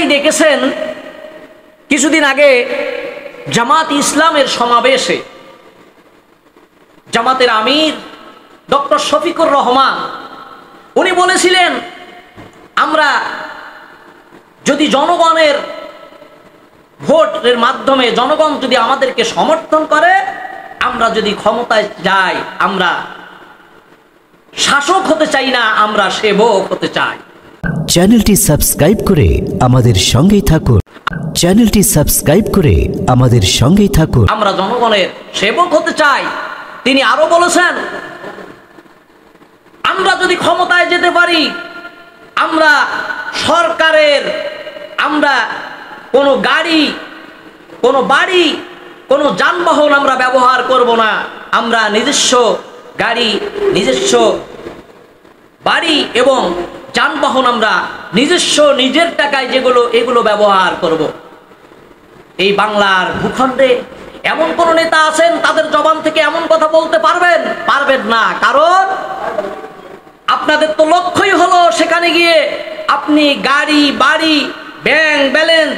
আপনারাই দেখেছেন কিছুদিন আগে জামাত ইসলামের সমাবেশে জামাতের আমির ডক্টর শফিকুর রহমান উনি বলেছিলেন, আমরা যদি জনগণের ভোটের মাধ্যমে জনগণ যদি আমাদেরকে সমর্থন করে, আমরা যদি ক্ষমতায় যাই, আমরা শাসক হতে চাই না, আমরা সেবক হতে চাই। চ্যানেলটি সাবস্ক্রাইব করে আমাদের সঙ্গেই থাকুন। চ্যানেলটি সাবস্ক্রাইব করে আমাদের সঙ্গেই থাকুন। আমরা জনগণের সেবক হতে চাই। তিনি আরো বলেছেন, আমরা যদি ক্ষমতায় যেতে পারি, আমরা সরকারের আমরা কোনো গাড়ি, কোনো বাড়ি, কোনো যানবাহন আমরা ব্যবহার করব না। আমরা নিজস্ব গাড়ি, নিজস্ব বাড়ি এবং যানবাহন আমরা নিজস্ব নিজের টাকায় এগুলো ব্যবহার করব। এই বাংলার ভূখণ্ডে এমন কোন নেতা আছেন তাদের জবান থেকে এমন কথা বলতে পারবেন না, কারণ আপনাদের তো লক্ষ্যই হলো সেখানে গিয়ে আপনি গাড়ি, বাড়ি, ব্যাংক ব্যালেন্স,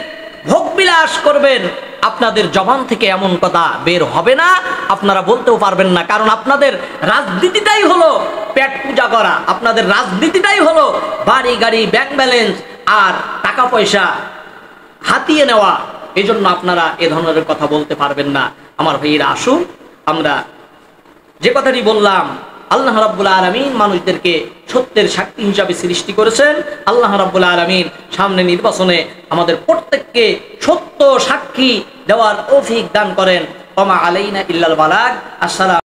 ভোগবিলাস করবেন। আপনাদের জবান থেকে এমন কথা বের হবে না, আপনারা বলতেও পারবেন না, কারণ আপনাদের রাজনীতিটাই হলো পেট পূজা করা। আপনাদের রাজনীতিটাই হলো বাড়ি, গাড়ি, ব্যাংক ব্যালেন্স আর টাকা পয়সা হাতিয়ে নেওয়া। এই জন্য আপনারা এ ধরনের কথা বলতে পারবেন না। আমার ভাইয়েরা, আসুন আমরা যে কথাটি বললাম, আল্লাহ রাব্বুল আলামিন মানুষদেরকে সত্যের সাক্ষী হিসাবে সৃষ্টি করেছেন। আল্লাহ রাব্বুল আলামিন সামনে নির্বাচনে আমাদের প্রত্যেককে সত্য সাক্ষী দেওয়ার তৌফিক দান করেন। ওমা আলাইনা ইল্লাল বালাগ। আসসালাম।